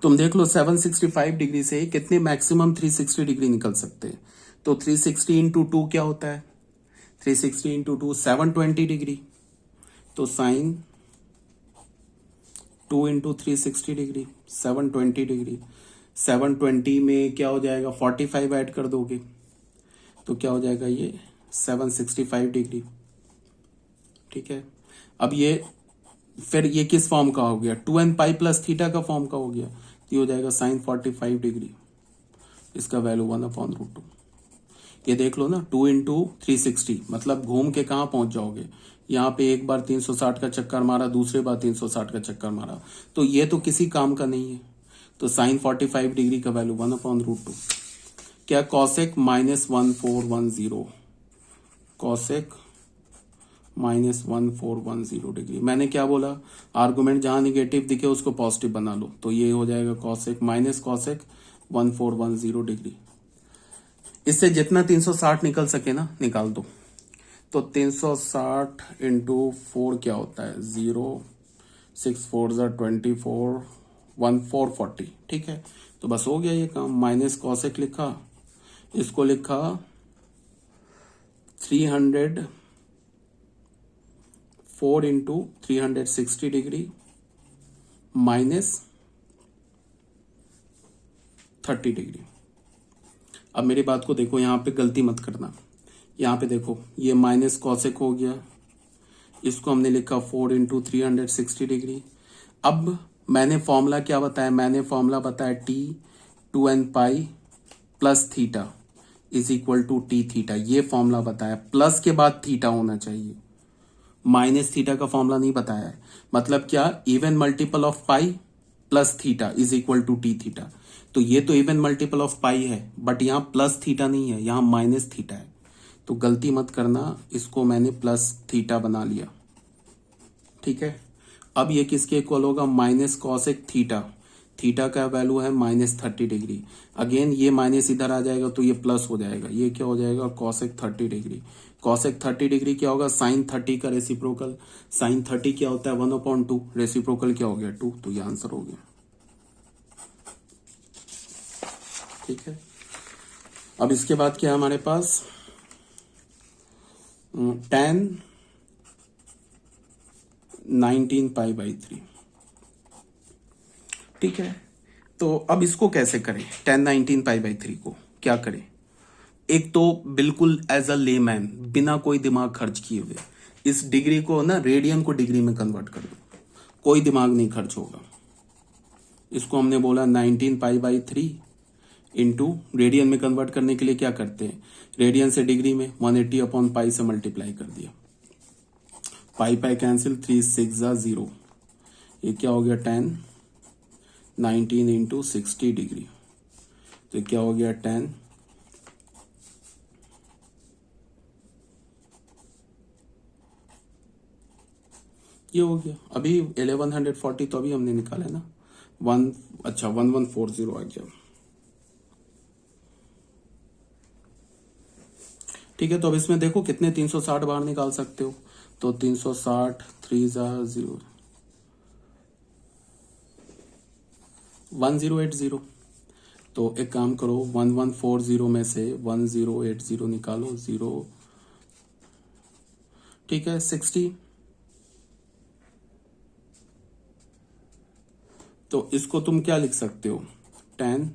तुम देख लो 765 डिग्री से कितने मैक्सिमम 360 डिग्री निकल सकते हैं। तो 360 इंटू टू क्या होता है, 360 इंटू टू 720 डिग्री। तो साइन 2 इंटू 360 डिग्री 720 डिग्री। 720 में क्या हो जाएगा, 45 ऐड कर दोगे तो क्या हो जाएगा, ये 765 डिग्री। ठीक है, अब ये फिर ये किस फॉर्म का हो गया, 2n पाई प्लस थीटा का फॉर्म का हो गया। ये हो जाएगा साइन 45 डिग्री, इसका वैल्यू 1/√2। ये देख लो ना, 2 इंटू 360 मतलब घूम के कहाँ पहुंच जाओगे, यहाँ पे एक बार 360 का चक्कर मारा, दूसरे बार 360 का चक्कर मारा, तो ये तो किसी काम का नहीं है। तो साइन 45 डिग्री का वैल्यू 1/√2। क्या, कॉसेक -1410, कॉसेक -1410 डिग्री। मैंने क्या बोला, आर्गुमेंट जहां निगेटिव दिखे उसको पॉजिटिव बना लो, तो ये हो जाएगा कॉसेक -कॉसेक 1410 डिग्री। इससे जितना 360 निकल सके ना निकाल दो। तो 360 इंटू 4 क्या होता है, 0, 6 4 24, 1440। ठीक है, तो बस हो गया ये काम। माइनस कॉसेक लिखा, इसको लिखा 304 इंटू 360 डिग्री माइनस 30 डिग्री। अब मेरी बात को देखो, यहां पे गलती मत करना। यहां पे देखो, ये माइनस कॉसेक हो गया, इसको हमने लिखा 4 इंटू 360 डिग्री। अब मैंने फॉर्मूला क्या बताया, मैंने फॉर्मूला बताया T 2n pi plus theta is equal to T theta. ये फॉर्मूला बताया, प्लस के बाद थीटा होना चाहिए, माइनस थीटा का फॉर्मूला नहीं बताया है। मतलब क्या, even multiple of pi plus theta is equal to T theta. तो ये तो इवन मल्टीपल ऑफ पाई है, बट यहां प्लस थीटा नहीं है, यहां माइनस थीटा है। तो गलती मत करना, इसको मैंने प्लस थीटा बना लिया। ठीक है, अब ये किसके इक्वल होगा, माइनस कॉसेक थीटा। थीटा का वैल्यू है -30 डिग्री। अगेन ये माइनस इधर आ जाएगा तो ये प्लस हो जाएगा, ये क्या हो जाएगा, कॉसेक 30 डिग्री। कॉसेक 30 डिग्री क्या होगा, साइन 30 का रेसिप्रोकल। साइन 30 क्या होता है, 1/2, रेसिप्रोकल क्या हो गया, 2। तो ये आंसर हो गया। ठीक है, अब इसके बाद क्या है हमारे पास, tan 19 π/3। ठीक है, तो अब इसको कैसे करें, tan 19 π/3 को क्या करें। एक तो बिल्कुल एज अ लेमैन, बिना कोई दिमाग खर्च किए हुए इस डिग्री को ना रेडियन को डिग्री में कन्वर्ट कर दो, कोई दिमाग नहीं खर्च होगा। इसको हमने बोला 19 π/3 इंटू रेडियन में कन्वर्ट करने के लिए क्या करते हैं, रेडियन से डिग्री में 180/π से मल्टीप्लाई कर दिया, पाई कैंसिल, 3 6 0। ये क्या हो गया, tan 19 इंटू 60 डिग्री। तो क्या हो गया, tan ये हो गया। अभी 1140 तो अभी हमने निकाला है ना, 1140 आ गया। ठीक है, तो अब इसमें देखो कितने 360 बाहर निकाल सकते हो। तो 360 3 0 1080। तो एक काम करो, 1140 में से 1080 निकालो, 0। ठीक है, 60। तो इसको तुम क्या लिख सकते हो, tan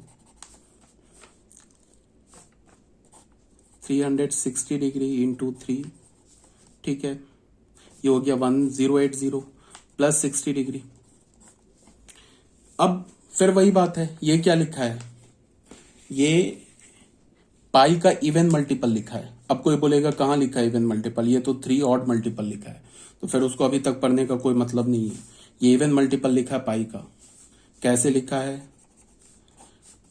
360 डिग्री इंटू 3। ठीक है, ये हो गया 1080 प्लस 60 डिग्री। अब फिर वही बात है, ये क्या लिखा है, ये पाई का इवन मल्टीपल लिखा है। अब कोई बोलेगा कहां लिखा है इवन मल्टीपल, ये तो 3 ऑड मल्टीपल लिखा है, तो फिर उसको अभी तक पढ़ने का कोई मतलब नहीं है। ये इवन मल्टीपल लिखा है पाई का, कैसे लिखा है,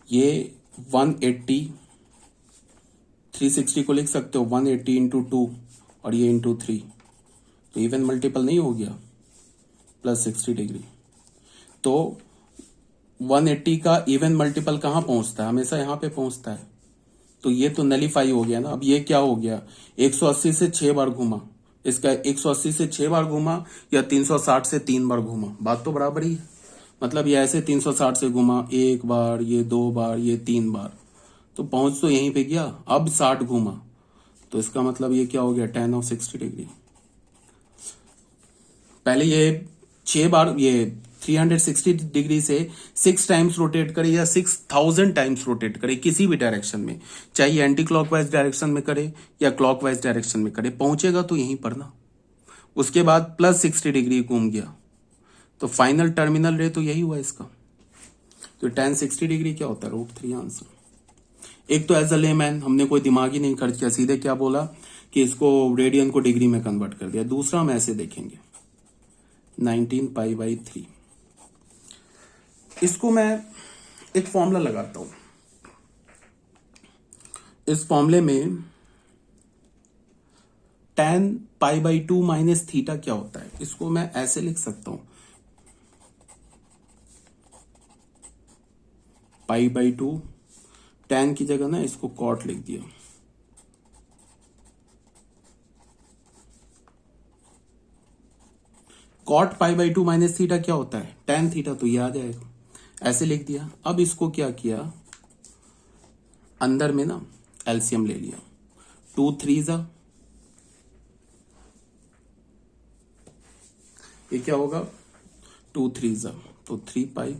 ये 180, 360 को लिख सकते हो 180 इंटू 2 और ये इंटू 3, तो इवन मल्टीपल नहीं हो गया, प्लस 60 डिग्री। तो 180 का इवन मल्टीपल कहां पहुंचता है, हमेशा यहां पे पहुंचता है। तो ये तो नलीफाई हो गया ना। अब ये क्या हो गया, 180 से 6 बार घूमा, इसका 180 से 6 बार घूमा या 360 से 3 बार घूमा, बात तो बराबर ही है। मतलब ये ऐसे 360 से घुमा, एक बार, ये 2 बार, ये 3 बार, तो पहुंच तो यहीं पे गया। अब 60 घूमा, तो इसका मतलब ये क्या हो गया, tan ऑफ 60 डिग्री। पहले ये 6 बार, ये 360 डिग्री से 6 टाइम्स रोटेट करे या 6000 टाइम्स रोटेट करे किसी भी डायरेक्शन में, चाहे एंटी क्लॉकवाइज डायरेक्शन में करे या क्लॉकवाइज डायरेक्शन में करे, पहुंचेगा तो यहीं पर ना। उसके बाद +60 डिग्री घूम गया, तो फाइनल टर्मिनल रे तो यही हुआ इसका। तो tan 60 डिग्री क्या होता है, √3 आंसर। एक तो एज अ लेमैन हमने कोई दिमाग ही नहीं खर्च किया, सीधे क्या बोला कि इसको रेडियन को डिग्री में कन्वर्ट कर दिया। दूसरा हम ऐसे देखेंगे, 19π/3। इसको मैं एक फॉर्मूला लगाता हूं। इस फॉर्मूले में tan π/2 माइनस थीटा क्या होता है, इसको मैं ऐसे लिख सकता हूं, π/2, tan की जगह ना इसको कॉट लिख दिया। कॉट π/2 माइनस थीटा क्या होता है, tan थीटा, तो ये आ जाएगा, ऐसे लिख दिया। अब इसको क्या किया, अंदर में ना एलसीएम ले लिया, 2 3 जा, ये क्या होगा, 2 3 जा तो 3π,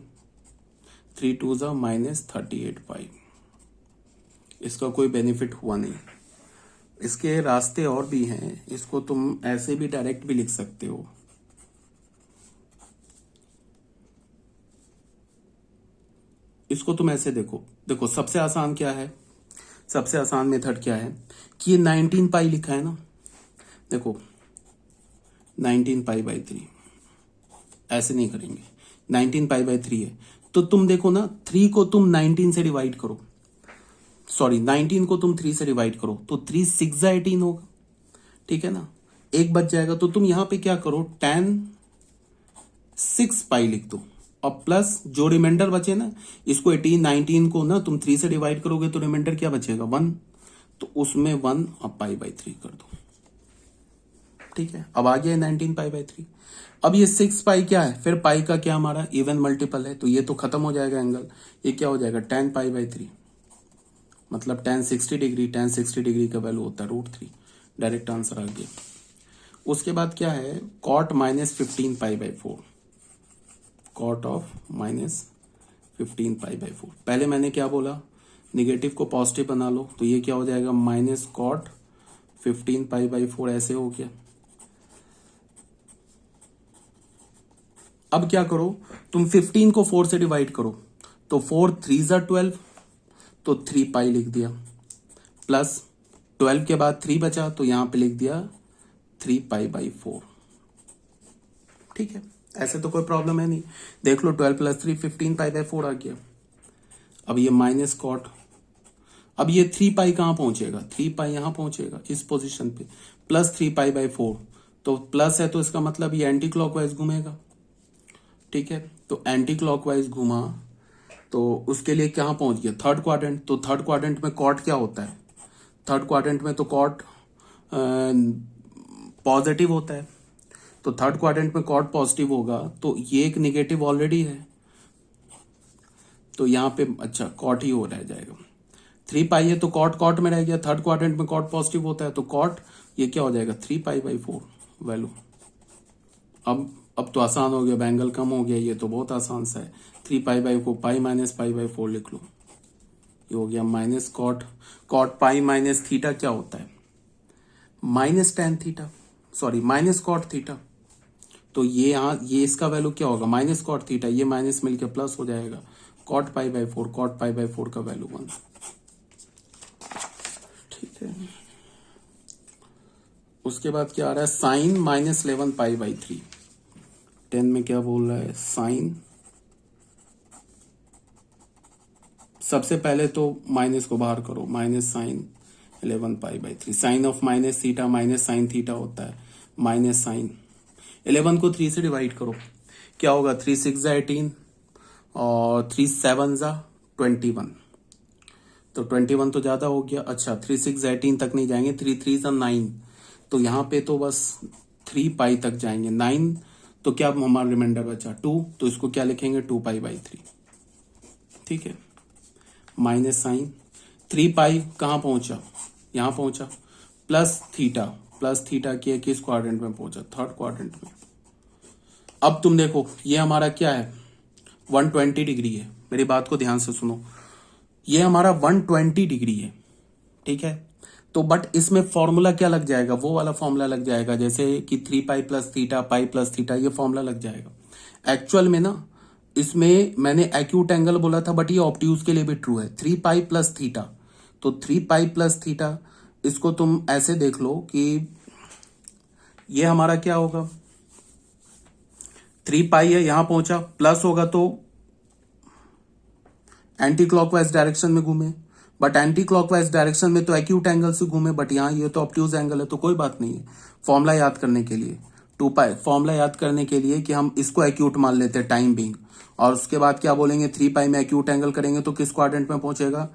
3 2 जा -38π। इसका कोई बेनिफिट हुआ नहीं। इसके रास्ते और भी हैं, इसको तुम ऐसे भी डायरेक्ट भी लिख सकते हो। इसको तुम ऐसे देखो, देखो सबसे आसान क्या है, सबसे आसान मेथड क्या है कि ये 19π लिखा है ना, देखो 19π/3, ऐसे नहीं करेंगे, 19π/3 है, तो तुम देखो ना 3 को तुम 19 से डिवाइड करो, सॉरी 19 को तुम 3 से डिवाइड करो, तो 3 6 18 होगा, ठीक है ना, एक बच जाएगा। तो तुम यहां पे क्या करो, tan 6π लिख दो, और प्लस जो रिमाइंडर बचे ना, इसको 18 19 को ना तुम 3 से डिवाइड करोगे तो रिमाइंडर क्या बचेगा, 1, तो उसमें 1 और π/3 कर दो, ठीक है। अब आ गया 19π/3। अब ये 6π क्या है, फिर पाई का क्या हमारा इवन मल्टीपल है, तो ये तो खत्म हो जाएगा एंगल, ये क्या हो जाएगा tan π/3, मतलब tan 60 डिग्री, tan 60 डिग्री का वैल्यू होता है √3, डायरेक्ट आंसर आ गया। उसके बाद क्या है, cot -15π/4, cot ऑफ -15π/4। पहले मैंने क्या बोला, निगेटिव को पॉजिटिव बना लो, तो ये क्या हो जाएगा, -cot 15π/4, ऐसे हो गया। अब क्या करो, तुम 15 को 4 से डिवाइड करो, तो 4 3 जा 12, तो 3π लिख दिया, प्लस 12 के बाद 3 बचा, तो यहां पे लिख दिया 3π/4, ठीक है। ऐसे तो कोई प्रॉब्लम है नहीं, देख लो 12 + 3 15π/4 आ गया। अब ये माइनस कॉट, अब ये 3π कहां पहुंचेगा, 3π यहां पहुंचेगा इस पोजीशन पे, प्लस 3π/4, तो प्लस है तो इसका मतलब ये एंटी क्लॉकवाइज घूमेगा, ठीक है। तो एंटी क्लॉकवाइज घुमा, तो उसके लिए कहां पहुंच गया, थर्ड क्वाड्रेंट, तो थर्ड क्वाड्रेंट में कॉट क्या होता है, थर्ड क्वाड्रेंट में तो कॉट पॉजिटिव होता है, तो थर्ड क्वाड्रेंट में कॉट पॉजिटिव होगा, तो ये एक निगेटिव ऑलरेडी है, तो यहां पे अच्छा कॉट ही हो रह जाएगा। 3π है तो कॉट कॉट में रह गया, थर्ड क्वाड्रेंट में कॉट पॉजिटिव होता है, तो कॉट ये क्या हो जाएगा 3π/4 वैल्यू। अब तो आसान हो गया, एंगल कम हो गया, ये तो बहुत आसान सा है, 3π/4 पाई माइनस π/4 लिख लो, ये हो गया minus cot, cot pi minus theta क्या होता है, minus tan theta, sorry minus cot theta, तो ये यहाँ ये इसका वैल्यू क्या होगा, माइनस कॉट थीटा, ये माइनस मिलके प्लस हो जाएगा, कॉट π/4, कॉट π/4 का वैल्यू 1, ठीक है। उसके बाद क्या आ रहा है, साइन -11π/3, 10 में क्या बोल रहा है, साइन, सबसे पहले तो माइनस को बाहर करो, minus sine 11π/3, sine of minus theta minus sine theta होता है, माइनस साइन 11 को 3 से डिवाइड करो, क्या होगा, 3 6 18 और 3 7 21, तो 21 तो ज्यादा हो गया, अच्छा 3 6 18 तक नहीं जाएंगे, 3 3 9, तो यहाँ पे तो बस 3π तक जाएंगे, 9 तो क्या हमारा रिमाइंडर बचा 2, तो इसको क्या लिखेंगे 2π/3। ठीक है, माइनस साइन 3π कहाँ पहुंचा, यहां पहुंचा, प्लस थीटा किया किस क्वाड्रेंट में पहुंचा, थर्ड क्वाड्रेंट में। अब तुम देखो ये हमारा क्या है 120 डिग्री है, मेरी बात को ध्यान से सुनो, ये हमारा 120 डिग्री है। ठीक है, तो बट इसमें फॉर्मूला क्या लग जाएगा, वो वाला फॉर्मूला लग जाएगा जैसे कि 3π plus theta pi plus theta, ये फॉर्मूला लग जाएगा। एक्चुअल में ना इसमें मैंने एक्यूट एंगल बोला था, बट ये ऑब्ट्यूज के लिए भी ट्रू है। 3π प्लस थीटा, तो 3π प्लस थीटा, इसको तुम ऐसे देख लो कि ये हमारा क्या होगा, 3π है, यहां पहुंचा, प्लस होगा तो एंटी क्लॉकवाइज डायरेक्शन में घूमे, बट एंटी क्लॉकवाइज डायरेक्शन में तो एक्यूट एंगल से घूमे, बट यहां ये तो ऑब्ट्यूज एंगल है, तो कोई बात नहीं है। फॉर्मूला याद करने के लिए 2π, फॉर्मूला याद करने के लिए कि हम इसको एक्यूट मान लेते हैं टाइम बीइंग, और उसके बाद क्या बोलेंगे 3π में एक्यूट एंगल करेंगे तो किस क्वाड्रेंट में पहुंचेगा,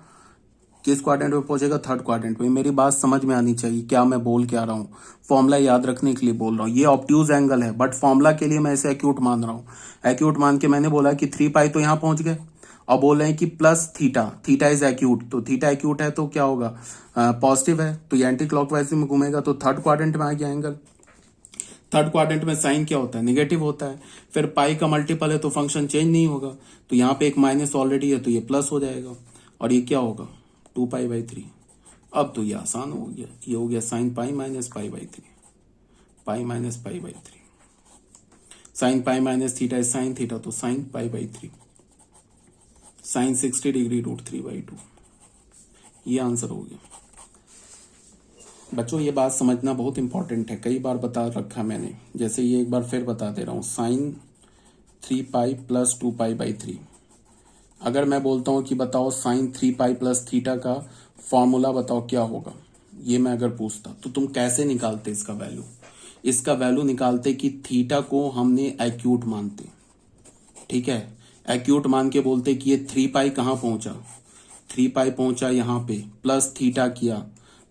किस क्वाड्रेंट में पहुंचेगा, थर्ड क्वाड्रेंट में। मेरी बात समझ में आनी चाहिए क्या मैं बोल के आ रहा हूँ, फॉर्मूला याद रखने के लिए बोल रहा हूँ। ये ऑब्ट्यूज एंगल है, बट फॉर्मूला के लिए मैं इसे एक्यूट मान रहा हूँ। एक्यूट मान के मैंने बोला कि 3π तो यहां पहुंच गए, और बोल रहे हैं कि प्लस थीटा इज एक्यूट, तो थीटा एक्यूट है तो क्या होगा, पॉजिटिव है, तो ये एंटी क्लॉकवाइज में घूमेगा, तो थर्ड क्वाड्रेंट में आ गया एंगल। थर्ड क्वाड्रेंट में साइन क्या होता है, नेगेटिव होता है। फिर पाई का मल्टीपल है तो फंक्शन चेंज नहीं होगा, तो यहाँ पे एक माइनस ऑलरेडी है तो ये प्लस हो जाएगा, और ये क्या होगा 2π/3। अब तो ये आसान हो गया, ये हो गया sine pi minus π/3, pi minus π/3, sine pi minus theta is sine theta, तो साइन π/3, साइन 60 डिग्री √3/2, ये आंसर हो गया। बच्चों ये बात समझना बहुत इंपॉर्टेंट है, कई बार बता रखा मैंने, जैसे ये एक बार फिर बता दे रहा हूं, साइन 3π प्लस 2π/3। अगर मैं बोलता हूं कि बताओ साइन 3π प्लस थीटा का फॉर्मूला बताओ क्या होगा, ये मैं अगर पूछता तो तुम कैसे निकालते इसका वैल्यू, इसका वैल्यू निकालते कि थीटा को हमने एक्यूट मानते। ठीक है, एक्यूट मान के बोलते कि ये 3π कहाँ पहुंचा, 3π पहुंचा यहाँ पे, प्लस थीटा किया,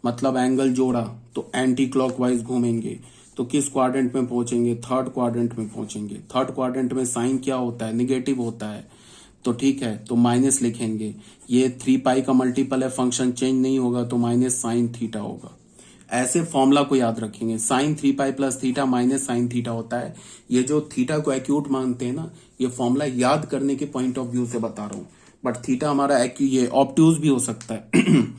मतलब एंगल जोड़ा, तो एंटी क्लॉकवाइज घूमेंगे, तो किस क्वाड्रेंट में पहुंचेंगे, थर्ड क्वाड्रेंट में पहुंचेंगे। थर्ड क्वाड्रेंट में साइन क्या होता है, नेगेटिव होता है, तो ठीक है, तो माइनस लिखेंगे। ये 3π का मल्टीपल है, फंक्शन चेंज नहीं होगा, तो माइनस साइन थीटा होगा। ऐसे फॉर्मूला को याद रखेंगे, sine 3π plus theta minus sine theta होता है। ये जो थीटा को एक्यूट मानते हैं ना, ये फॉर्मूला याद करने के पॉइंट ऑफ व्यू से बता रहा हूं, बट थीटा हमारा ये ऑब्ट्यूज भी हो सकता है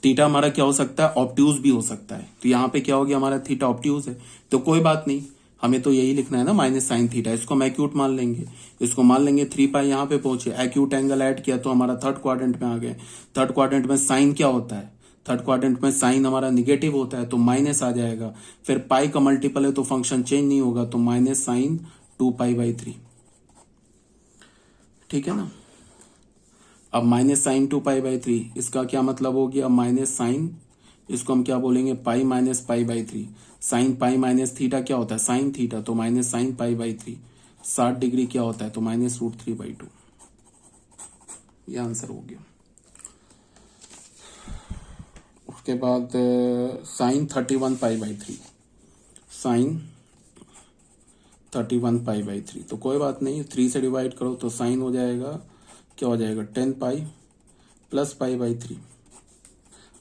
थीटा हमारा क्या हो सकता है, ऑब्ट्यूज भी हो सकता है। तो यहाँ पे क्या हो गया, हमारा थीटा ऑब्ट्यूज है, तो कोई बात नहीं, हमें तो यही लिखना है ना माइनस साइन थीटा, इसको हम एक्यूट मान लेंगे, इसको मान लेंगे 3π यहाँ पे पहुंचे, एक्यूट एंगल ऐड किया तो हमारा थर्ड क्वाड्रेंट में आ गए। थर्ड क्वाड्रेंट में साइन क्या होता है, थर्ड क्वाड्रेंट में साइन हमारा निगेटिव होता है, तो माइनस आ जाएगा। फिर पाई का मल्टीपल है तो फंक्शन चेंज नहीं होगा, तो माइनस साइन 2π/3। ठीक है ना। अब माइनस साइन 2π/3, इसका क्या मतलब हो गया, माइनस साइन, इसको हम क्या बोलेंगे, pi minus π/3। Sine pi minus theta क्या होता है, साइन थीटा, तो माइनस साइन π/3। 60 डिग्री क्या होता है, तो माइनस √3/2। ये आंसर हो गया। उसके बाद साइन 31π/3, साइन 31π/3, तो कोई बात नहीं, 3 से डिवाइड करो तो साइन हो जाएगा, क्या हो जाएगा 10π प्लस π/3।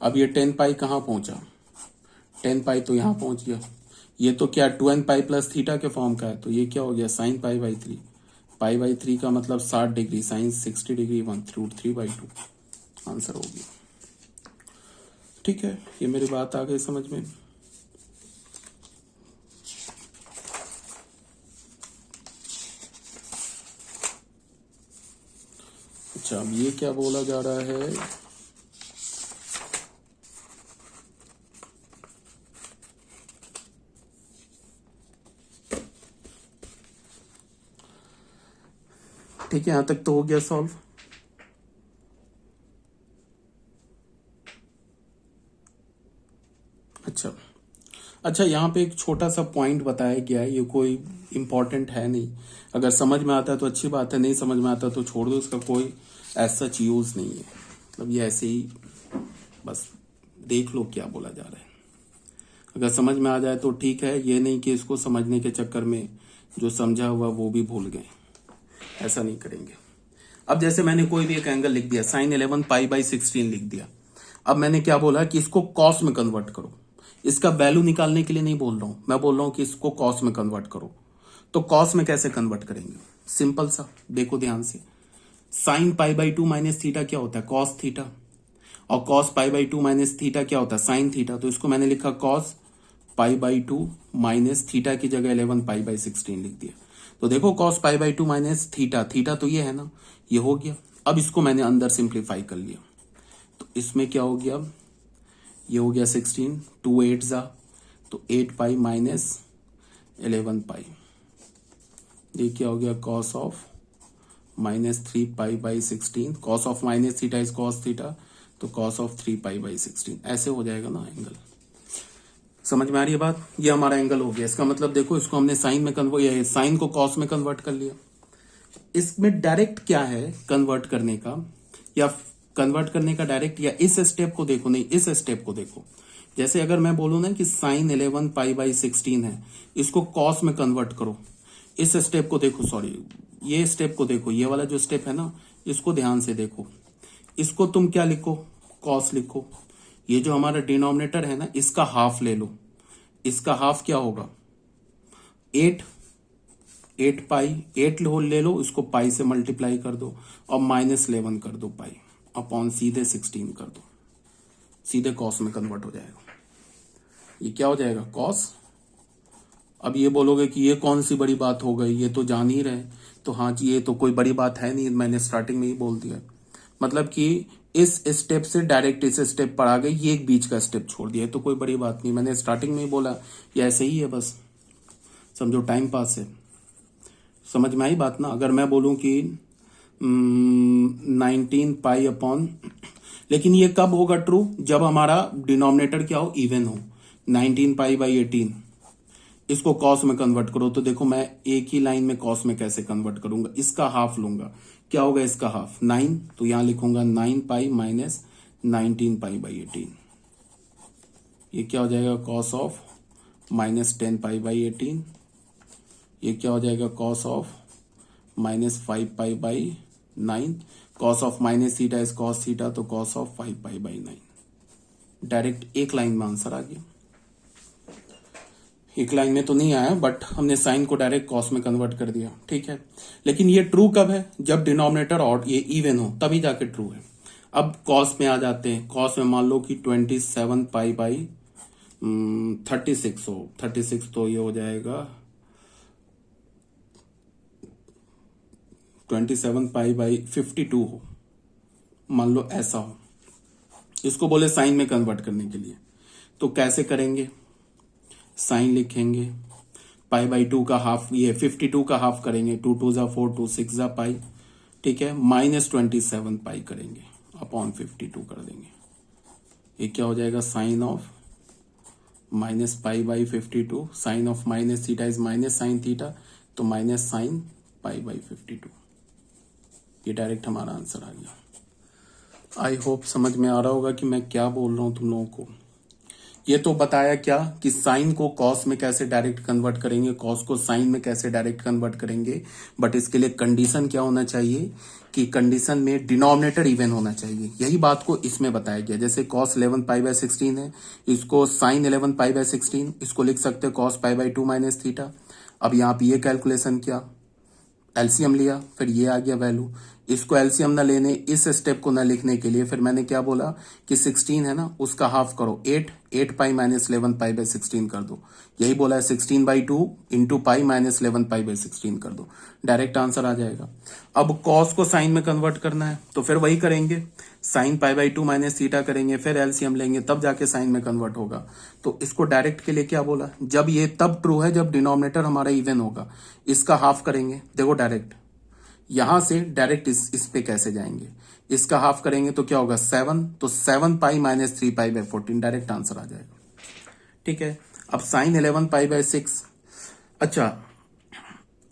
अब ये 10π कहाँ पहुंचा, 10π तो यहाँ पहुंच गया, ये तो क्या 2nπ प्लस थीटा के फॉर्म का है, तो ये क्या हो गया साइन π/3। π/3 का मतलब 60 डिग्री, साइन 60 डिग्री 1/√3/2, आंसर हो गया। ठीक है, ये मेरी बात आ गई समझ में। अच्छा, अब ये क्या बोला जा रहा है, ठीक है, यहां तक तो हो गया सॉल्व। अच्छा, यहाँ पे एक छोटा सा पॉइंट बताया गया है, ये कोई इंपॉर्टेंट है नहीं, अगर समझ में आता है तो अच्छी बात है, नहीं समझ में आता तो छोड़ दो, इसका कोई ऐसा यूज नहीं है, मतलब ये ऐसे ही बस देख लो क्या बोला जा रहा है। अगर समझ में आ जाए तो ठीक है, ये नहीं कि इसको समझने के चक्कर में जो समझा हुआ वो भी भूल गए, ऐसा नहीं करेंगे। अब जैसे मैंने कोई भी एक एंगल लिख दिया, sin 11 पाई बाई 16 लिख दिया। अब मैंने क्या बोला कि इसको कॉस में कन्वर्ट करो। इसका वैल्यू निकालने के लिए नहीं बोल रहा हूं, मैं बोल रहा हूं कि इसको कॉस में कन्वर्ट करो। तो कॉस में कैसे कन्वर्ट करेंगे? सिंपल सा, देखो ध्यान से। Sine pi by 2 minus theta क्या होता है? Cos theta. और cos pi by 2 minus theta क्या होता है? Sine theta. तो इसको मैंने लिखा cos pi by 2 minus theta की जगह 11 पाई बाई 16 लिख दिया। तो देखो cos pi by 2 minus theta, theta तो ये है ना, ये हो गया। अब इसको मैंने अंदर सिंप्लीफाई कर लिया, तो इसमें क्या हो गया? ये हो गया 16, 2 8 जा, तो 8 पाई माइनस 11 पाई। ये क्या हो गया? Cos of minus 3 pi by 16। Cos of minus theta is cos theta, तो कॉस ऑफ 3 पाई बाई 16। ऐसे हो जाएगा ना एंगल। समझ में आ रही है बात? ये हमारा एंगल हो गया। इसका मतलब देखो, इसको हमने साइन में कन्वर्ट, साइन को कॉस में कन्वर्ट कर लिया। इसमें डायरेक्ट क्या है कन्वर्ट करने का, या कन्वर्ट करने का डायरेक्ट, या इस स्टेप को देखो, नहीं इस स्टेप को देखो। जैसे अगर मैं बोलूं ना कि साइन 11 पाई बाई 16 है, इसको कॉस में कन्वर्ट करो। इस स्टेप को देखो, सॉरी ये स्टेप को देखो, ये वाला जो स्टेप है ना, इसको ध्यान से देखो। इसको तुम क्या लिखो? कॉस लिखो। ये जो हमारा डिनोमिनेटर है ना, इसका हाफ ले लो। इसका हाफ क्या होगा? 8 पाई, 8 ले लो, इसको पाई से मल्टीप्लाई कर दो और माइनस 11 कर दो पाई, अपॉन सीधे 16 कर दो। सीधे कॉस में कन्वर्ट हो जाएगा। ये क्या हो जाएगा? कॉस। अब ये बोलोगे कि ये कौन सी बड़ी बात हो गई, ये तो जान ही रहे। तो हाँ जी, ये तो कोई बड़ी बात है नहीं, मैंने स्टार्टिंग में ही बोल दिया। मतलब कि इस स्टेप से डायरेक्ट इस स्टेप पर आ गई, ये एक बीच का स्टेप छोड़ दिया, तो कोई बड़ी बात नहीं, मैंने स्टार्टिंग में ही बोला। ये ऐसे ही है, बस समझो टाइम पास है। समझ में आई बात ना? अगर मैं बोलूं कि 19 पाई अपॉन, लेकिन ये कब होगा ट्रू? जब हमारा डिनोमिनेटर क्या हो? इवन हो। 19 पाई बाई 18, इसको कॉस में कन्वर्ट करो। तो देखो मैं एक ही लाइन में कॉस में कैसे कन्वर्ट करूंगा, इसका हाफ लूंगा। क्या होगा इसका हाफ? 9, तो यहां लिखूंगा 9 पाई माइनस 19 पाई बाई 18। ये क्या हो जाएगा? Cos of minus 10 pi by 18। ये क्या हो जाएगा? Cos of minus 5 pi by 9। Cos of minus theta is cos theta, तो cos of 5 pi by 9। Direct एक लाइन में आंसर आ गया। एक लाइन में तो नहीं आया, बट हमने साइन को डायरेक्ट कॉस में कन्वर्ट कर दिया, ठीक है। लेकिन ये ट्रू कब है? जब डिनोमिनेटर और ये इवन हो, तभी जाके ट्रू है। अब कॉस में आ जाते हैं। कॉस में मान लो कि 27 पाई बाई 36 हो। 36 तो ये हो जाएगा 27 पाई बाई 52 हो, मान लो ऐसा हो। इसको बोले साइन में कन्वर्ट करने के लिए, तो कैसे करेंगे? साइन लिखेंगे, पाई बाई 2 का हाफ, ये 52 का हाफ करेंगे, 2 2 जा 4, 2 6 जा पाई, ठीक है, माइनस 27 पाई करेंगे, अपॉन 52 कर देंगे। ये क्या हो जाएगा? Sine of minus pi by 52। Sine of minus theta is minus sine theta, तो माइनस साइन पाई बाई 52। ये डायरेक्ट हमारा आंसर आ गया। आई होप समझ में आ रहा होगा कि मैं क्या बोल रहा हूं तुम लोगों को। ये तो बताया क्या कि साइन को कॉस में कैसे डायरेक्ट कन्वर्ट करेंगे, कॉस को साइन में कैसे डायरेक्ट कन्वर्ट करेंगे, बट इसके लिए कंडीशन क्या होना चाहिए कि कंडीशन में डिनोमिनेटर इवन होना चाहिए। यही बात को इसमें बताया गया। जैसे कॉस 11 पाई बाय 16 है, इसको साइन 11 पाई बाय 16 इसको लिख सकते हैं cos pi by 2 minus theta. अब यहाँ पे ये कैलकुलेशन किया, एलसीएम लिया, फिर ये आ गया वैल्यू। इसको एलसीएम ना लेने, इस स्टेप को ना लिखने के लिए फिर मैंने क्या बोला कि 16 है ना, उसका हाफ करो, 8 पाई माइनस 11 पाई बाई 16 कर दो। यही बोला है, 16 by 2 into pi minus 11 pi by 16 कर दो, डायरेक्ट आंसर आ जाएगा। अब कॉस को साइन में कन्वर्ट करना है तो फिर वही करेंगे, sign pi by 2 minus theta करेंगे, फिर एलसीएम लेंगे, तब जाके साइन में कन्वर्ट होगा। तो इसको डायरेक्ट के लिए क्या बोला, जब ये तब ट्रू है जब डिनोमिनेटर हमारा इवन होगा। इसका हाफ करेंगे, देखो डायरेक्ट यहां से डायरेक्ट इस पे कैसे जाएंगे, इसका हाफ करेंगे तो क्या होगा 7, तो 7 pi minus 3 pi by 14, direct answer आ जाएगा। ठीक है, अब साइन 11 पाई बाई 6। अच्छा,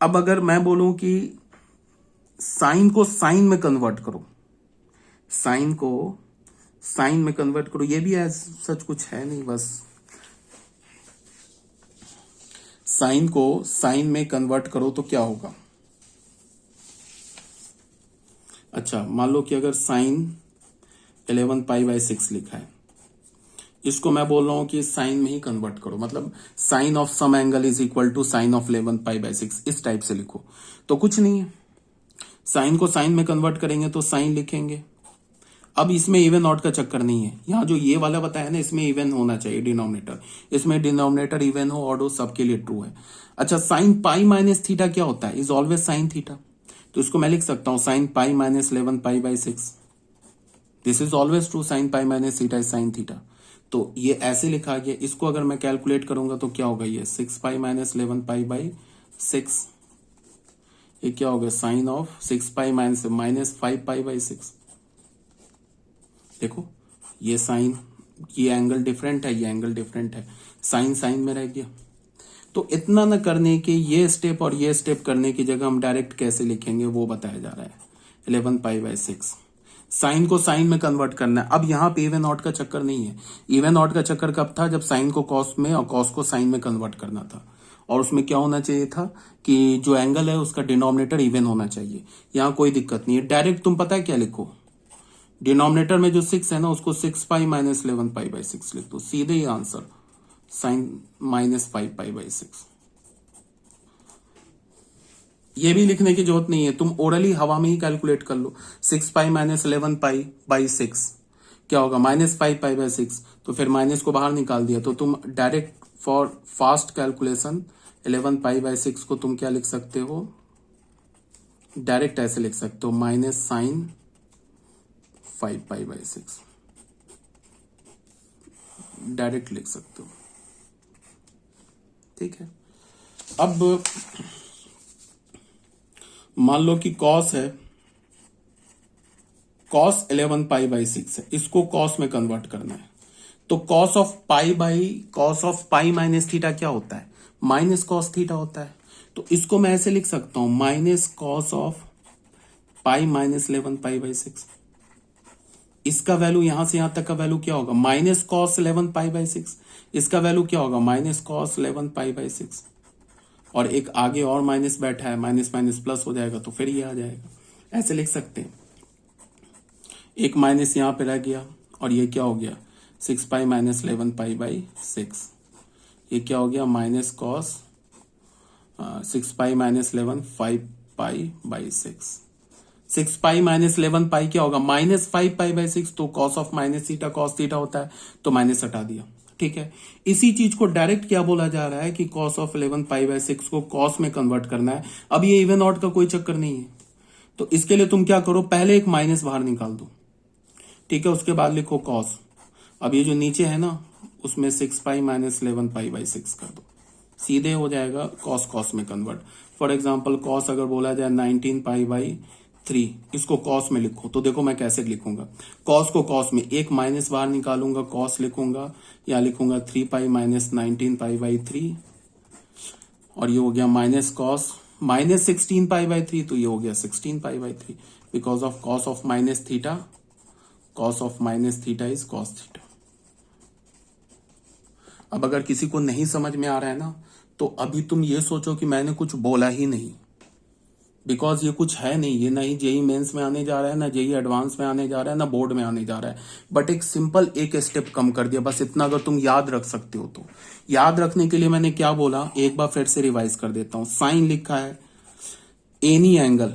अब अगर मैं बोलूं कि साइन को साइन में कन्वर्ट करो, साइन को साइन में कन्वर्ट करो, ये भी सच कुछ है नहीं, बस साइन को साइन में कन्वर्ट करो तो क्या होगा। अच्छा, मान लो कि अगर साइन 11 पाई बाई 6 लिखा है, इसको मैं बोल रहा हूं कि साइन में ही कन्वर्ट करो, मतलब sine of some angle is equal to sine of 11 pi by 6, इस टाइप से लिखो। तो कुछ नहीं है, साइन को साइन में कन्वर्ट करेंगे तो साइन लिखेंगे। अब इसमें इवन ऑड का चक्कर नहीं है, यहाँ जो ये वाला बताया ना, इसमें इवन होना चाहिए डिनोमिनेटर, इसमें डिनोमिनेटर इवन हो ऑड हो, सबके लिए ट्रू है। अच्छा, साइन पाई माइनस थीटा क्या होता है, इज ऑलवेज साइन थीटा, तो इसको मैं लिख सकता हूं sign pi minus 11 pi by 6, this is always true, sign pi minus theta is sine theta. तो ये ऐसे लिखा गया, इसको अगर मैं कैलकुलेट करूंगा तो क्या होगा, ये 6 पाई माइनस 11 पाई बाई 6, ये क्या होगा, sine of 6 pi minus 5 pi by 6। देखो ये साइन, ये एंगल डिफरेंट है, ये एंगल डिफरेंट है, साइन साइन में रह गया। तो इतना न करने के ये स्टेप और ये स्टेप करने की जगह हम डायरेक्ट कैसे लिखेंगे वो बताया जा रहा है। 11 पाई बाई 6, साइन को साइन में कन्वर्ट करना है। अब यहाँ पे इवन ऑड का चक्कर नहीं है, इवन ऑड का चक्कर कब था, जब साइन को कॉस में और कॉस को साइन में कन्वर्ट करना था, और उसमें क्या होना चाहिए था कि जो एंगल है उसका डिनोमिनेटर इवन होना चाहिए। यहाँ कोई दिक्कत नहीं है, डायरेक्ट तुम पता है क्या लिखो, डिनोमिनेटर में जो 6 है ना उसको 6 पाई माइनस 11 पाई बाई 6 लिख दो, सीधे ही answer, sine minus 5 pi by 6। ये भी लिखने की जरूरत नहीं है, तुम ओरली हवा में ही कैलकुलेट कर लो। 6 पाई माइनस 11 पाई बाई 6 क्या होगा, माइनस 5 पाई बाई 6, तो फिर माइनस को बाहर निकाल दिया, तो तुम direct for fast calculation 11 pi by 6 को तुम क्या लिख सकते हो, डायरेक्ट ऐसे लिख सकते हो, minus sine 5 pi by 6, direct लिख सकते हो। ठीक है, अब मान लो कि कॉस है, कॉस 11 पाई बाई 6 है, इसको कॉस में कन्वर्ट करना है। तो cos of pi minus theta क्या होता है, माइनस कॉस थीटा होता है। तो इसको मैं ऐसे लिख सकता हूं, minus cos of pi minus 11 pi by 6। इसका वैल्यू यहां से यहां तक का वैल्यू क्या होगा, माइनस कॉस 11 पाई बाई 6, इसका वैल्यू क्या होगा, माइनस कॉस 11 पाई बाई 6, और एक आगे और माइनस बैठा है, माइनस माइनस प्लस हो जाएगा तो फिर ये आ जाएगा, ऐसे लिख सकते हैं। एक माइनस यहां पे रह गया, और ये क्या हो गया, 6 पाई माइनस 11 पाई बाई 6, ये क्या हो गया, minus cos 6 pi minus 11 5 pi by 6। 6 pi minus 11 पाई क्या होगा, माइनस 5 पाई बाई 6, तो cos of minus theta cos theta होता है, तो माइनस हटा दिया। ठीक है, इसी चीज को डायरेक्ट क्या बोला जा रहा है कि कॉस ऑफ 11 पाई बाई 6 को कॉस में कन्वर्ट करना है। अब ये इवन ऑड का कोई चक्कर नहीं है, तो इसके लिए तुम क्या करो, पहले एक माइनस बाहर निकाल दो, ठीक है, उसके बाद लिखो कॉस। अब ये जो नीचे है ना उसमें 6 पाई माइनस 11 पाई बाई 6 कर दो, सीधे हो जाएगा कॉस कॉस में कन्वर्ट। फॉर एग्जाम्पल कॉस अगर बोला जाए 19 पाई बाई 3, इसको कॉस में लिखो, तो देखो मैं कैसे लिखूंगा, कॉस को कॉस में एक माइनस बाहर निकालूंगा, कॉस लिखूंगा, या लिखूंगा 3 पाई माइनस 19 पाई बाई 3, और ये हो गया minus cos minus 16 pi by 3, तो ये हो गया 16 pi by 3, because of cos of minus theta, cos of minus theta is cos theta. अब अगर किसी को नहीं समझ में आ रहा है ना, तो अभी तुम ये सोचो कि मैंने कुछ बोला ही नहीं, बिकॉज ये कुछ है नहीं, ये नहीं जेई मेंस में आने जा रहा है, ना जेई एडवांस में आने जा रहा है, ना बोर्ड में आने जा रहा है, बट एक सिंपल एक स्टेप कम कर दिया, बस इतना अगर तुम याद रख सकते हो तो। याद रखने के लिए मैंने क्या बोला, एक बार फिर से रिवाइज कर देता हूं। साइन लिखा है एनी एंगल,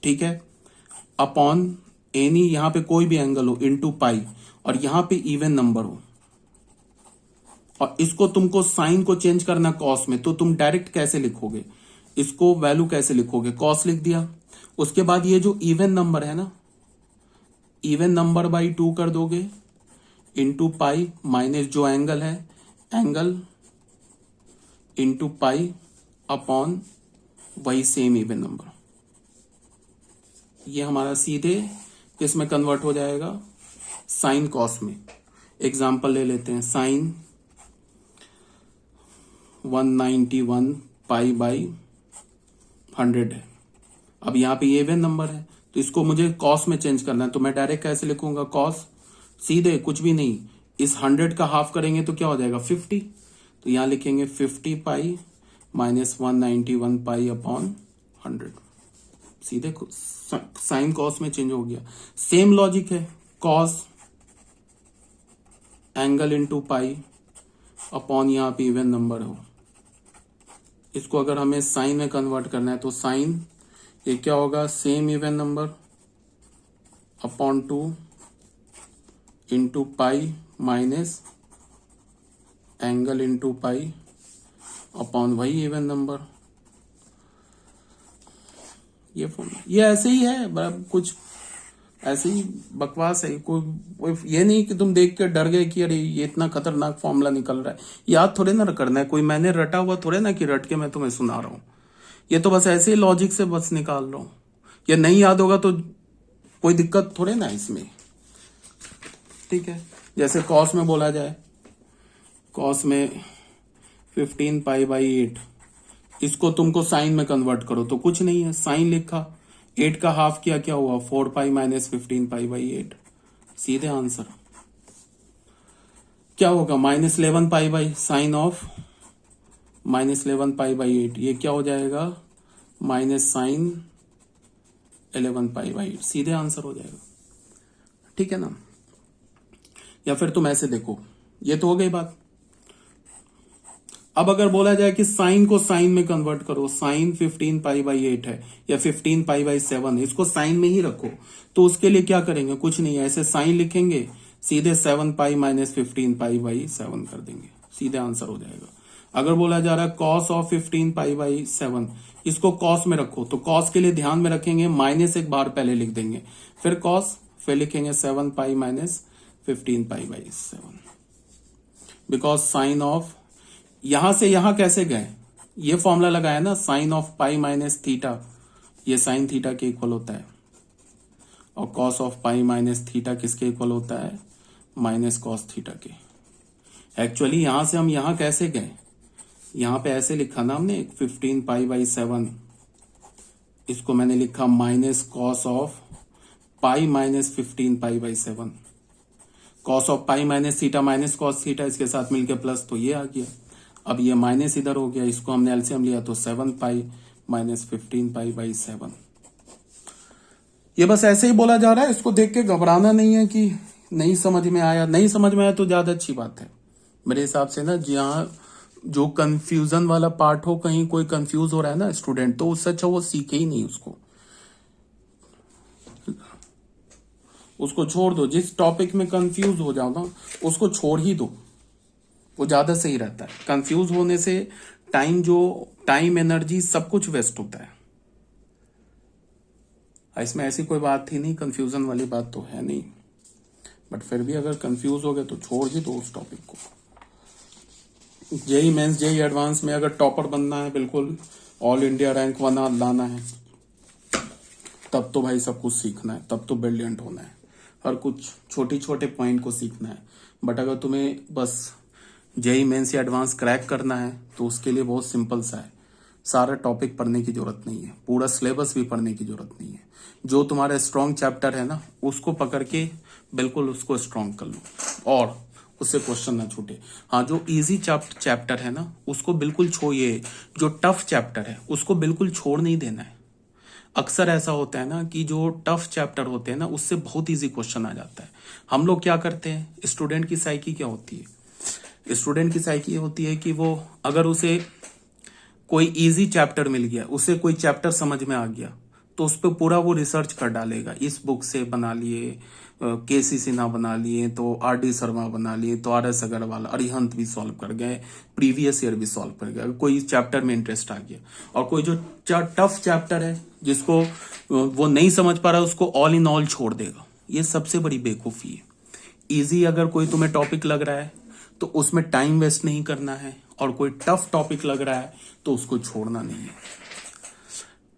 ठीक है, अपॉन एनी, यहां पे कोई भी एंगल हो, इनटू पाई, और यहां पे इवन नंबर हो, और इसको तुमको साइन को चेंज करना कॉस में, तो तुम डायरेक्ट कैसे लिखोगे, इसको वैल्यू कैसे लिखोगे, कॉस लिख दिया। उसके बाद ये जो इवन नंबर है ना, इवन नंबर बाई 2 कर दोगे, इनटू पाई, माइनस जो एंगल है एंगल इनटू पाई अपॉन वही सेम इवन नंबर, ये हमारा सीधे किसमें कन्वर्ट हो जाएगा, साइन कॉस में। एग्जाम्पल ले लेते हैं, साइन 191 पाई बाई 100 है। अब यहाँ पे ये इवन नंबर है, तो इसको मुझे कॉस में चेंज करना है, तो मैं डायरेक्ट कैसे लिखूंगा, कॉस, सीधे कुछ भी नहीं, इस 100 का हाफ करेंगे तो क्या हो जाएगा 50, तो यहां लिखेंगे 50 पाई माइनस 191 पाई अपॉन 100। सीधे साइन कॉस में चेंज हो गया। सेम लॉजिक है, cos angle into pi upon यहां पे इवन नंबर हो, इसको अगर हमें साइन में कन्वर्ट करना है तो साइन ये क्या होगा, same even number upon 2 into pi minus angle into pi upon वही इवन नंबर। ये फॉर्मूला ये ऐसे ही है, बराबर कुछ ऐसे ही बकवास है। कोई ये नहीं कि तुम देख के डर गए कि अरे ये इतना खतरनाक फॉर्मूला निकल रहा है। याद थोड़े ना करना है, कोई मैंने रटा हुआ थोड़े ना कि रट के मैं तुम्हें सुना रहा हूं। ये तो बस ऐसे ही लॉजिक से बस निकाल रहा हूं। ये नहीं याद होगा तो कोई दिक्कत थोड़े ना इसमें, ठीक है। जैसे कॉस में बोला जाए, कॉस में 15 पाई बाई 8, इसको तुमको साइन में कन्वर्ट करो तो कुछ नहीं है, साइन लिखा, 8 का हाफ किया, क्या हुआ 4 पाई माइनस 15 पाई बाई 8। सीधे आंसर क्या होगा, minus 11 pi by sine of minus 11 pi by 8, ये क्या हो जाएगा माइनस साइन 11 पाई बाई 8। सीधे आंसर हो जाएगा, ठीक है ना। या फिर तुम ऐसे देखो, ये तो हो गई बात। अब अगर बोला जाए कि साइन को साइन में कन्वर्ट करो, साइन 15 पाई बाई 8 है या 15 पाई बाई 7 है, इसको साइन में ही रखो, तो उसके लिए क्या करेंगे, कुछ नहीं, ऐसे साइन लिखेंगे, सीधे 7 पाई माइनस 15 पाई बाई 7 कर देंगे, सीधे आंसर हो जाएगा। अगर बोला जा रहा है कॉस ऑफ 15 पाई बाई 7, इसको कॉस में रखो, तो कॉस के लिए ध्यान में रखेंगे माइनस एक बार पहले लिख देंगे, फिर कॉस, फिर लिखेंगे 7 pi minus 15 pi by 7, because sine of, यहां से यहां कैसे गए, ये फॉर्मूला लगाया ना, sine of pi minus theta, ये साइन थीटा के इक्वल होता है, और cos of pi minus theta किसके इक्वल होता है, माइनस कॉस थीटा के। एक्चुअली यहां से हम यहां कैसे गए, यहां पे ऐसे लिखा ना हमने 15 पाई बाई 7, इसको मैंने लिखा minus cos of pi minus 15 pi by 7, cos of pi minus theta minus cos theta, इसके साथ मिलकर प्लस, तो ये आ गया। अब ये माइनस इधर हो गया, इसको हमने एलसीएम लिया तो 7 पाई माइनस 15 पाई बाई 7। ये बस ऐसे ही बोला जा रहा है, इसको देख के घबराना नहीं है कि नहीं समझ में आया। नहीं समझ में आया तो ज्यादा अच्छी बात है मेरे हिसाब से ना, जहाँ जो कंफ्यूजन वाला पार्ट हो, कहीं कोई कंफ्यूज हो रहा है ना स्टूडेंट, तो उससे अच्छा वो सीखे ही नहीं, उसको छोड़ दो। जिस टॉपिक में कंफ्यूज हो जाओ ना, उसको छोड़ ही दो, वो ज्यादा सही रहता है। कंफ्यूज होने से टाइम एनर्जी सब कुछ वेस्ट होता है। इसमें ऐसी कोई बात थी नहीं, कंफ्यूजन वाली बात तो है नहीं, बट फिर भी अगर कंफ्यूज हो गए तो छोड़ ही दो उस टॉपिक को। जेई मेंस जेई एडवांस में अगर टॉपर बनना है, बिल्कुल ऑल इंडिया रैंक 1 लाना है, तब तो भाई सब कुछ सीखना है, तब तो ब्रिलियंट होना है, हर कुछ छोटे छोटे पॉइंट को सीखना है। बट अगर तुम्हें बस जेई मेंस या एडवांस क्रैक करना है तो उसके लिए बहुत सिंपल सा है, सारा टॉपिक पढ़ने की जरूरत नहीं है, पूरा सिलेबस भी पढ़ने की जरूरत नहीं है। जो तुम्हारा स्ट्रॉन्ग चैप्टर है ना, उसको पकड़ के बिल्कुल उसको स्ट्रॉन्ग कर लो और उससे क्वेश्चन ना छूटे। हाँ, जो इजी चैप्टर है ना, उसको बिल्कुल छोड़िए। जो टफ चैप्टर है उसको बिल्कुल छोड़ नहीं देना है। अक्सर ऐसा होता है ना कि जो टफ चैप्टर होते हैं ना, उससे बहुत इजी क्वेश्चन आ जाता है। हम लोग क्या करते हैं, स्टूडेंट की साइकी क्या होती है, स्टूडेंट की साइकी ये होती है कि वो अगर उसे कोई इजी चैप्टर मिल गया, उसे कोई चैप्टर समझ में आ गया, तो उस पर पूरा वो रिसर्च कर डालेगा। इस बुक से बना लिए, केसी सिन्हा बना लिए, तो आर डी शर्मा बना लिए, तो आर एस अग्रवाल, अरिहंत भी सॉल्व कर गए, प्रीवियस ईयर भी सॉल्व कर गए। कोई चैप्टर में इंटरेस्ट आ गया, और कोई जो टफ चैप्टर है जिसको वो नहीं समझ पा रहा, उसको ऑल इन ऑल छोड़ देगा। ये सबसे बड़ी बेवकूफी है। इजी अगर कोई तुम्हें टॉपिक लग रहा है तो उसमें टाइम वेस्ट नहीं करना है, और कोई टफ टॉपिक लग रहा है तो उसको छोड़ना नहीं है।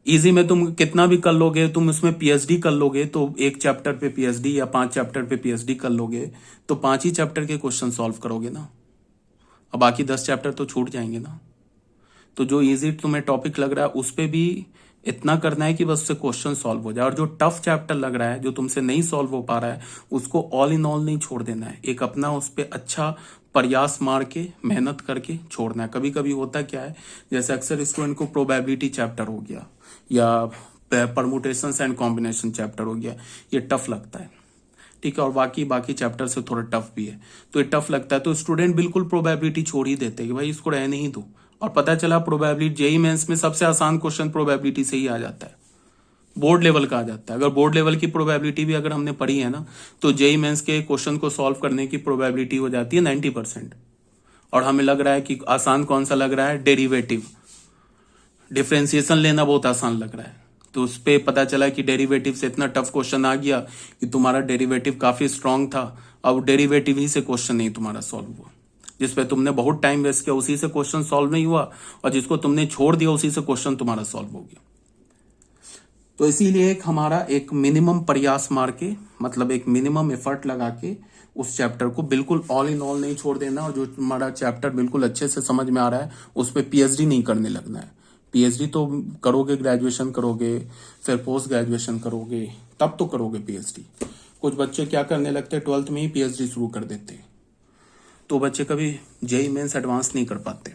इजी में तुम कितना भी कर लोगे, तुम उसमें पीएचडी कर लोगे, तो एक चैप्टर पे पीएचडी या 5 चैप्टर पे पीएचडी कर लोगे, तो 5 ही चैप्टर के क्वेश्चन सॉल्व करोगे ना, अब बाकी 10 चैप्टर तो छूट जाएंगे ना। तो जो इजी तुम्हें टॉपिक लग रहा है उस पर भी इतना करना है कि बस उससे क्वेश्चन सॉल्व हो जाए, और जो टफ चैप्टर लग रहा है, जो तुमसे नहीं सॉल्व हो पा रहा है, उसको ऑल इन ऑल नहीं छोड़ देना है। एक अपना उस पर अच्छा प्रयास मार के मेहनत करके छोड़ना है। कभी कभी होता क्या है, जैसे अक्सर स्टूडेंट को प्रोबेबिलिटी चैप्टर हो गया या परमुटेशंस एंड कॉम्बिनेशन चैप्टर हो गया, ये टफ लगता है, ठीक है, और बाकी चैप्टर से थोड़ा टफ भी है, तो ये टफ लगता है तो स्टूडेंट बिल्कुल प्रोबेबिलिटी छोड़ ही देते हैं कि भाई इसको रहने ही दो। और पता चला प्रोबेबिलिटी जेईई मेंस में सबसे आसान क्वेश्चन प्रोबेबिलिटी से ही आ जाता है, बोर्ड लेवल का आ जाता है। अगर बोर्ड लेवल की प्रोबेबिलिटी भी अगर हमने पढ़ी है ना, तो जेईई मेंस के क्वेश्चन को सॉल्व करने की प्रोबेबिलिटी हो जाती है 90%। और हमें लग रहा है कि आसान कौन सा लग रहा है, डेरिवेटिव, डिफरेंशिएशन लेना बहुत आसान लग रहा है, तो उस पे पता चला कि डेरिवेटिव से इतना टफ क्वेश्चन आ गया कि तुम्हारा डेरिवेटिव काफी स्ट्रांग था, अब डेरिवेटिव ही से क्वेश्चन नहीं तुम्हारा सॉल्व हुआ। जिसपे तुमने बहुत टाइम वेस्ट किया उसी से क्वेश्चन सॉल्व नहीं हुआ, और जिसको तुमने छोड़ दिया उसी से क्वेश्चन तुम्हारा सॉल्व हो गया। तो इसीलिए हमारा एक मिनिमम प्रयास मार के, मतलब एक मिनिमम एफर्ट लगा के उस चैप्टर को बिल्कुल ऑल इन ऑल नहीं छोड़ देना, और जो हमारा चैप्टर बिल्कुल अच्छे से समझ में आ रहा है उस पर पीएचडी नहीं करने लगना है। पीएचडी तो करोगे, ग्रेजुएशन करोगे, फिर पोस्ट ग्रेजुएशन करोगे, तब तो करोगे पीएचडी। कुछ बच्चे क्या करने लगते हैं, 12th में ही पीएचडी शुरू कर देते हैं, तो बच्चे कभी जेईई मेंस एडवांस नहीं कर पाते।